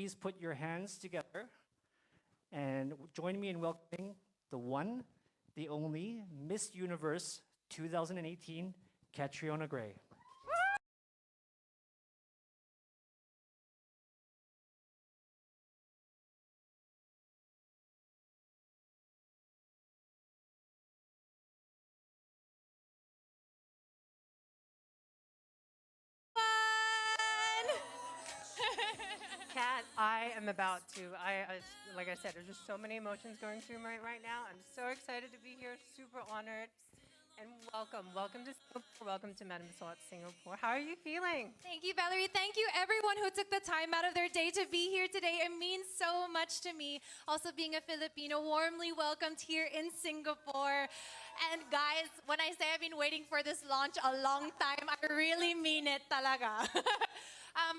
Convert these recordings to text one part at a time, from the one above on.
please put your hands together and join me in welcoming the one, the only Miss Universe 2018, Catriona Gray. Kat, I am about to. Like I said, there's just so many emotions going through me right now. I'm so excited to be here, super honored, and welcome to Singapore, welcome to Madame Tussauds Singapore. How are you feeling? Thank you, Valerie. Thank you, everyone who took the time out of their day to be here today. It means so much to me. Also, being a Filipino, warmly welcomed here in Singapore. And guys, when I say I've been waiting for this launch a long time, I really mean it talaga.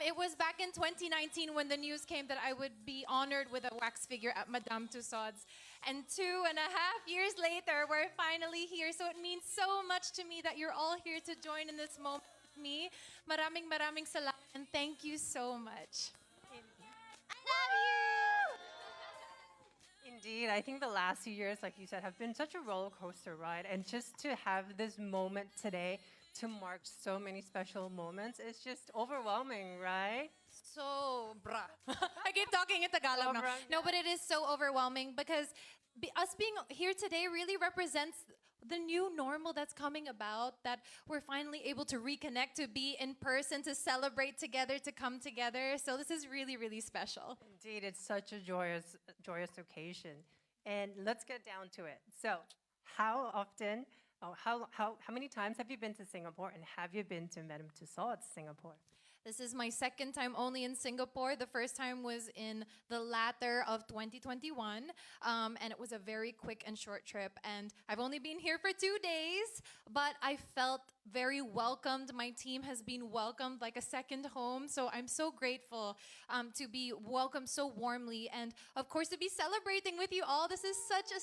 It was back in 2019 when the news came that I would be honored with a wax figure at Madame Tussauds. And 2.5 years later, we're finally here. So it means so much to me that you're all here to join in this moment with me. Maraming salamat and thank you so much. I love you! Indeed, I think the last few years, like you said, have been such a roller coaster ride. And just to have this moment today, to mark so many special moments, it's just overwhelming, right? So, bruh. I keep talking in Tagalog now. No, but it is so overwhelming because us being here today really represents the new normal that's coming about, that we're finally able to reconnect, to be in person, to celebrate together, to come together. So this is really, really special. Indeed, it's such a joyous occasion. And let's get down to it. So, how often, how many times have you been to Singapore, and have you been to Madame Tussauds Singapore? This is my second time only in Singapore. The first time was in the latter of 2021, and it was a very quick and short trip. And I've only been here for 2 days, but I felt very welcomed. My team has been welcomed like a second home. So I'm so grateful to be welcomed so warmly, and of course to be celebrating with you all. This is such a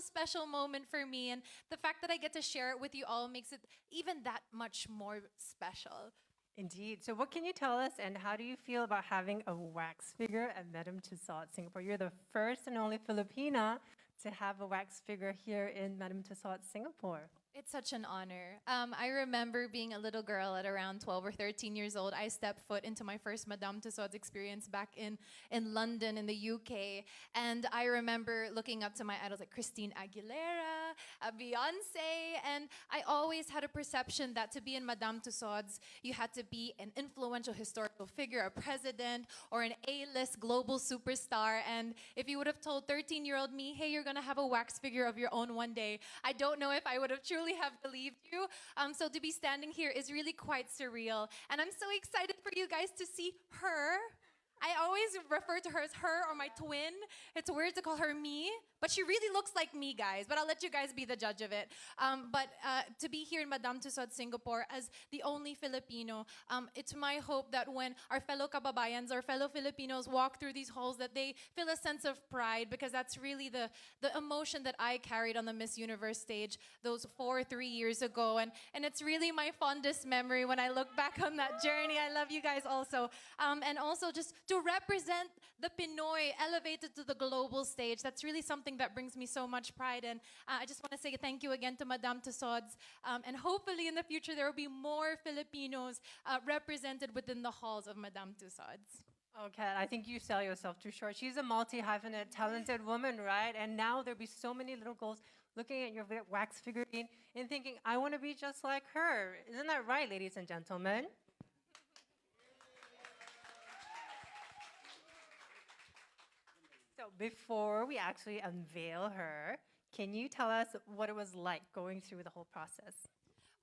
special moment for me, and the fact that I get to share it with you all makes it even that much more special. Indeed. So what can you tell us, and how do you feel about having a wax figure at Madame Tussauds Singapore? You're the first and only Filipina to have a wax figure here in Madame Tussauds Singapore. It's such an honor. I remember being a little girl at around 12 or 13 years old. I stepped foot into my first Madame Tussauds experience back in London, in the UK. And I remember looking up to my idols like Christine Aguilera, Beyonce. And I always had a perception that to be in Madame Tussauds, you had to be an influential historical figure, a president, or an A-list global superstar. And if you would have told 13-year-old me, hey, you're gonna have a wax figure of your own one day, I don't know if I would have truly have believed you. So to be standing here is really quite surreal. And I'm so excited for you guys to see her. I always refer to her as her or my twin. It's weird to call her me, but she really looks like me, guys. But I'll let you guys be the judge of it. But to be here in Madame Tussauds Singapore as the only Filipino, it's my hope that when our fellow kababayans, our fellow Filipinos walk through these halls, that they feel a sense of pride, because that's really the emotion that I carried on the Miss Universe stage those 3 years ago. And it's really my fondest memory when I look back on that journey. I love you guys also. And also just to represent the Pinoy elevated to the global stage. That's really something that brings me so much pride. And I just want to say thank you again to Madame Tussauds. And hopefully in the future, there will be more Filipinos represented within the halls of Madame Tussauds. Okay, I think you sell yourself too short. She's a multi-hyphenate, talented woman, right? And now there'll be so many little girls looking at your wax figurine and thinking, I want to be just like her. Isn't that right, ladies and gentlemen? So before we actually unveil her, can you tell us what it was like going through the whole process?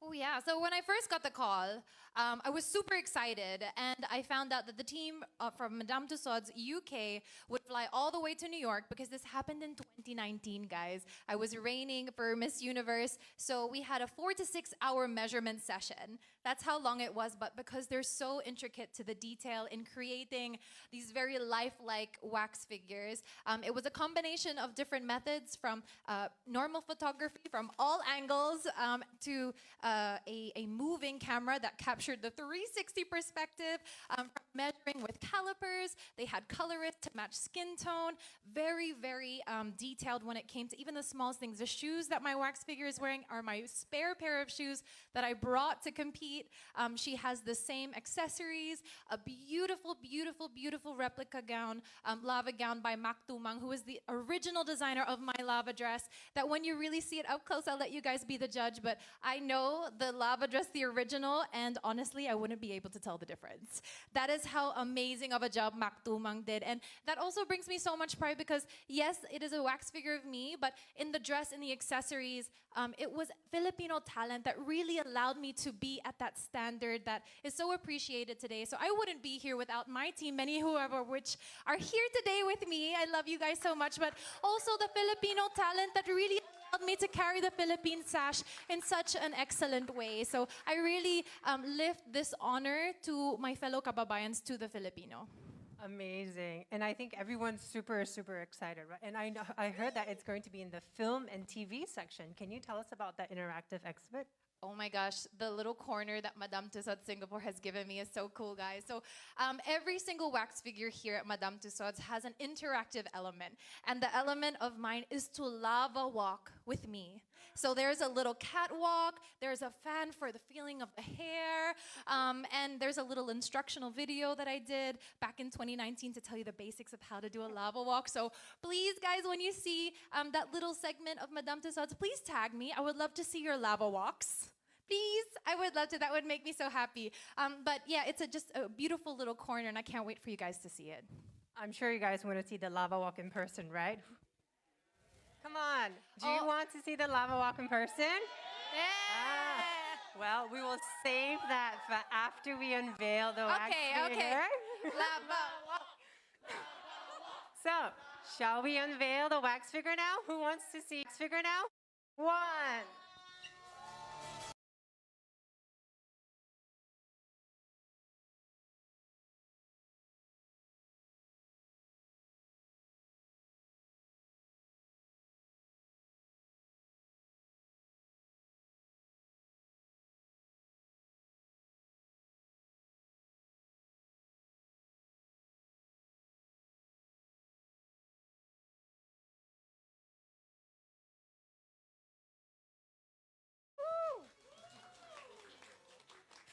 Oh yeah, so when I first got the call, I was super excited, and I found out that the team from Madame Tussauds UK would fly all the way to New York, because this happened in 2019, guys. I was reigning for Miss Universe, so we had a 4 to 6 hour measurement session. That's how long it was, but because they're so intricate to the detail in creating these very lifelike wax figures, it was a combination of different methods, from normal photography from all angles to a moving camera that captured the 360 perspective, from measuring with calipers. They had colorists to match skin tone. Very, very detailed when it came to even the smallest things. The shoes that my wax figure is wearing are my spare pair of shoes that I brought to compete. She has the same accessories, a beautiful, beautiful, beautiful replica gown, lava gown by Mang, who is the original designer of my lava dress, that when you really see it up close, I'll let you guys be the judge, but I know the lava dress, the original, and honestly, I wouldn't be able to tell the difference. That is how amazing of a job Mang did, and that also brings me so much pride because, yes, it is a wax figure of me, but in the dress, in the accessories, it was Filipino talent that really allowed me to be at that standard that is so appreciated today. So I wouldn't be here without my team, many whoever which are here today with me. I love you guys so much, but also the Filipino talent that really allowed me to carry the Philippine sash in such an excellent way. So I really lift this honor to my fellow kababayans, to the Filipino. Amazing. And I think everyone's super, super excited, right? And I heard that it's going to be in the film and TV section. Can you tell us about that interactive exhibit? Oh my gosh, the little corner that Madame Tussauds Singapore has given me is so cool, guys. So every single wax figure here at Madame Tussauds has an interactive element. And the element of mine is to lava walk with me. So there's a little catwalk, there's a fan for the feeling of the hair, and there's a little instructional video that I did back in 2019 to tell you the basics of how to do a lava walk. So please, guys, when you see that little segment of Madame Tussauds, please tag me. I would love to see your lava walks. Please, I would love to. That would make me so happy. But yeah, it's just a beautiful little corner, and I can't wait for you guys to see it. I'm sure you guys want to see the lava walk in person, right? Come on. Do you want to see the lava walk in person? Yeah. Well, we will save that for after we unveil the wax figure. Okay. Lava walk. So, shall we unveil the wax figure now? Who wants to see wax figure now? 1.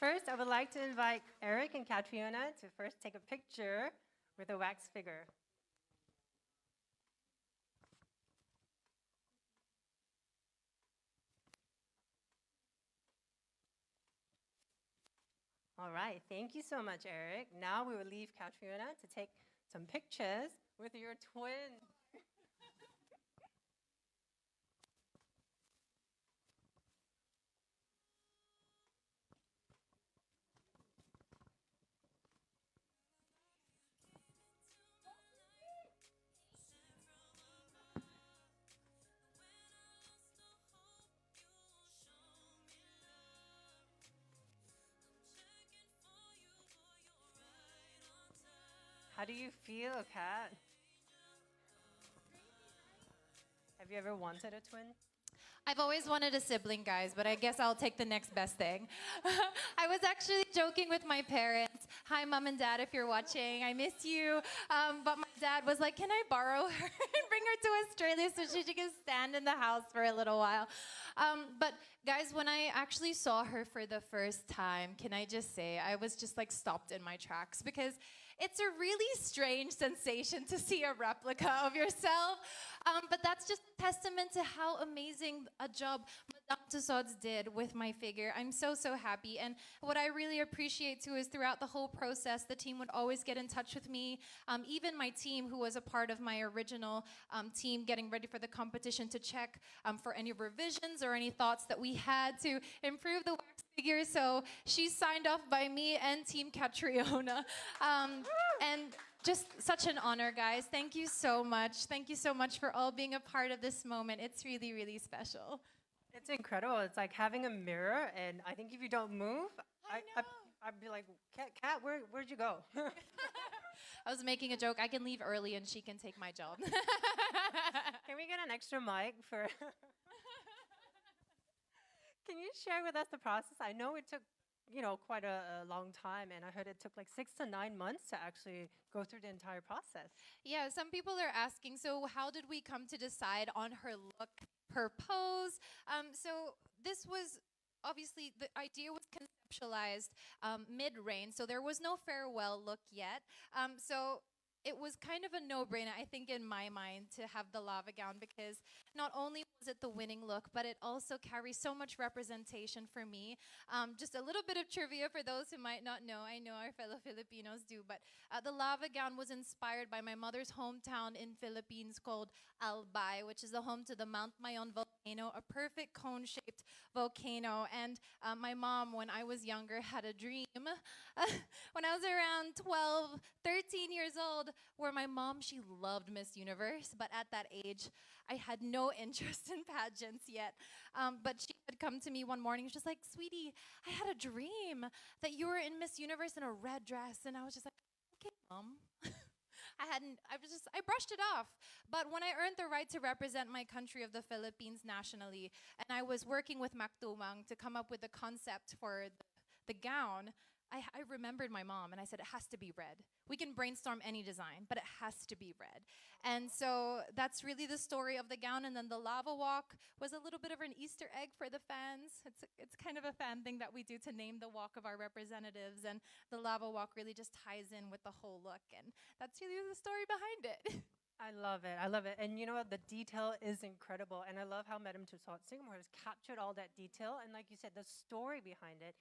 First, I would like to invite Eric and Catriona to first take a picture with a wax figure. All right, thank you so much, Eric. Now we will leave Catriona to take some pictures with your twin. How do you feel, Kat? Have you ever wanted a twin? I've always wanted a sibling, guys, but I guess I'll take the next best thing. I was actually joking with my parents. Hi, Mom and Dad, if you're watching. I miss you. But my dad was like, can I borrow her and bring her to Australia so she can stand in the house for a little while? But guys, when I actually saw her for the first time, can I just say, I was just like stopped in my tracks because it's a really strange sensation to see a replica of yourself. But that's just a testament to how amazing a job Madame Tussauds did with my figure. I'm so, so happy. And what I really appreciate too is throughout the whole process, the team would always get in touch with me. Even my team, who was a part of my original team getting ready for the competition, to check for any revisions or any thoughts that we had to improve the wax figure. So she's signed off by me and Team Catriona. And just such an honor, guys. Thank you so much. Thank you so much for all being a part of this moment. It's really, really special. It's incredible. It's like having a mirror, and I think if you don't move, I'd be like, Kat, where'd you go? I was making a joke. I can leave early and she can take my job. Can we get an extra mic for... Can you share with us the process? I know it took, quite a long time, and I heard it took like 6 to 9 months to actually go through the entire process. Yeah, some people are asking, so how did we come to decide on her look, her pose? So this was obviously the idea was conceptualized mid-reign, so there was no farewell look yet. So it was kind of a no-brainer, I think, in my mind, to have the lava gown because not only was it the winning look, but it also carries so much representation for me. Just a little bit of trivia for those who might not know. I know our fellow Filipinos do, but the lava gown was inspired by my mother's hometown in Philippines called Albay, which is the home to the Mount Mayon volcano, a perfect cone-shaped volcano. And my mom, when I was younger, had a dream when I was around 12, 13 years old, where my mom, she loved Miss Universe, but at that age, I had no interest in pageants yet. But she had come to me one morning, she's just like, sweetie, I had a dream that you were in Miss Universe in a red dress. And I was just like, okay, mom. I brushed it off. But when I earned the right to represent my country of the Philippines nationally, and I was working with Mactumang to come up with the concept for the gown, I remembered my mom and I said, it has to be red. We can brainstorm any design, but it has to be red. And so that's really the story of the gown. And then the lava walk was a little bit of an Easter egg for the fans. It's kind of a fan thing that we do to name the walk of our representatives. And the lava walk really just ties in with the whole look. And that's really the story behind it. I love it. I love it. And you know what? The detail is incredible. And I love how Madame Tussauds Singapore has captured all that detail. And like you said, the story behind it.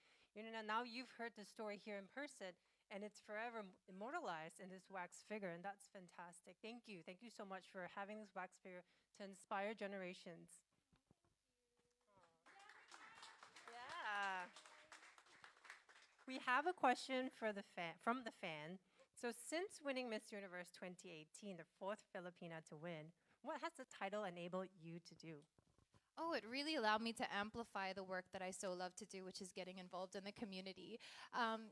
Now you've heard the story here in person, and it's forever immortalized in this wax figure. And that's fantastic. Thank you. Thank you so much for having this wax figure to inspire generations. Yeah. We have a question for from the fan. So, since winning Miss Universe 2018, the fourth Filipina to win, what has the title enabled you to do? Oh, it really allowed me to amplify the work that I so love to do, which is getting involved in the community.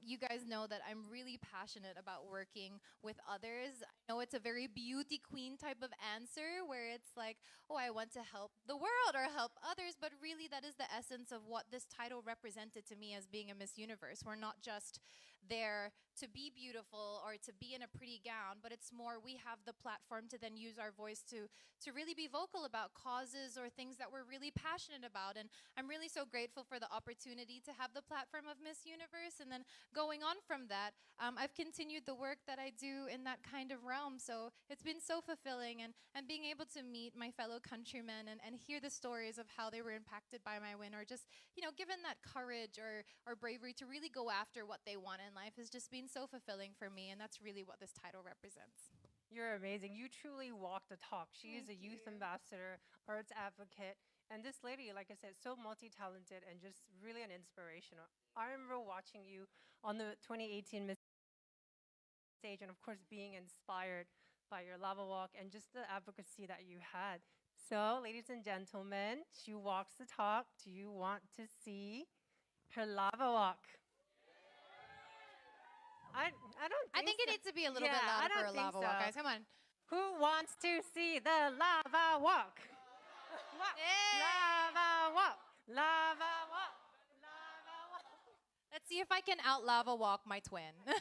You guys know that I'm really passionate about working with others. I know it's a very beauty queen type of answer where it's like, oh, I want to help the world or help others, but really that is the essence of what this title represented to me as being a Miss Universe. We're not just there to be beautiful or to be in a pretty gown, but it's more we have the platform to then use our voice to really be vocal about causes or things that we're really passionate about. And I'm really so grateful for the opportunity to have the platform of Miss Universe. And then going on from that, I've continued the work that I do in that kind of realm. So it's been so fulfilling, and being able to meet my fellow countrymen and hear the stories of how they were impacted by my win, or just, given that courage or bravery to really go after what they want in life has just been so fulfilling for me. And that's really what this title represents. You're amazing. You truly walk the talk. She is a Thank youth you. ambassador, arts advocate, and this lady, like I said, so multi-talented and just really an inspiration. I remember watching you on the 2018 Miss stage, and of course being inspired by your lava walk and just the advocacy that you had. So, ladies and gentlemen, she walks the talk. Do you want to see her lava walk? I don't I think think it so. needs to be a little bit Yeah, I louder for don't a think lava walk, so. guys. Come on. Who wants to see the lava walk? Yay! Lava walk, lava walk, lava walk. Let's see if I can out lava walk my twin. Yes.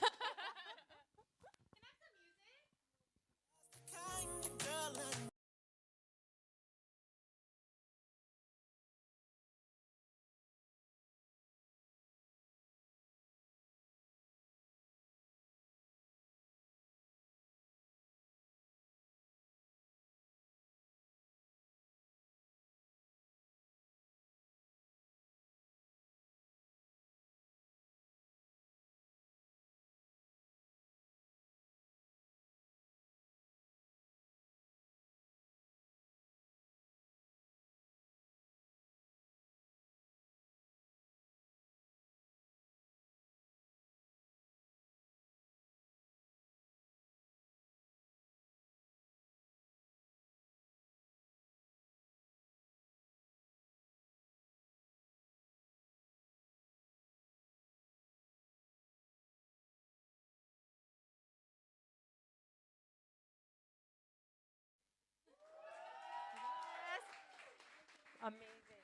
Amazing.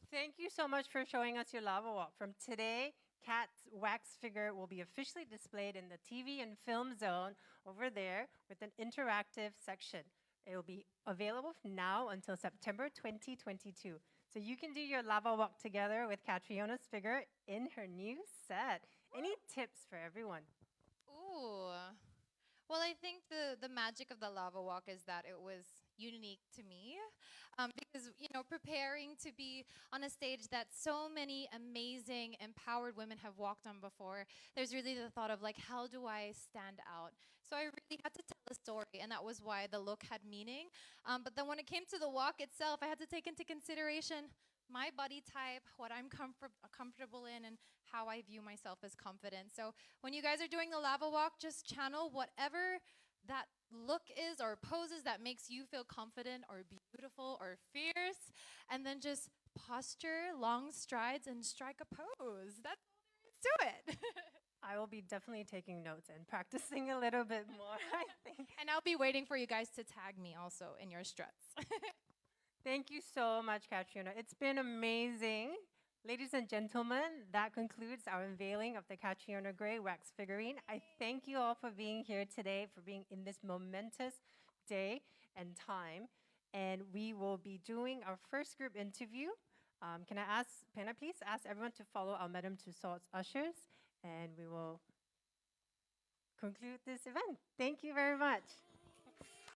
Well, thank you so much for showing us your lava walk. From today, Kat's wax figure will be officially displayed in the TV and film zone over there with an interactive section. It will be available from now until September 2022. So you can do your lava walk together with Catriona's figure in her new set. Any tips for everyone? Ooh. Well, I think the magic of the lava walk is that it was unique to me, because preparing to be on a stage that so many amazing, empowered women have walked on before. There's really the thought of like, how do I stand out? So I really had to tell a story, and that was why the look had meaning. But then when it came to the walk itself, I had to take into consideration my body type, what I'm comfortable in, and how I view myself as confident. So when you guys are doing the lava walk, just channel whatever that look is or poses that makes you feel confident or beautiful or fierce, and then just posture, long strides, and strike a pose. That's all there is to it. I will be definitely taking notes and practicing a little bit more, I think. And I'll be waiting for you guys to tag me also in your struts. Thank you so much, Catriona. It's been amazing. Ladies and gentlemen, that concludes our unveiling of the Catriona Gray wax figurine. I thank you all for being here today, for being in this momentous day and time. And we will be doing our first group interview. Can I please ask everyone to follow our Madame Tussauds ushers, and we will conclude this event. Thank you very much.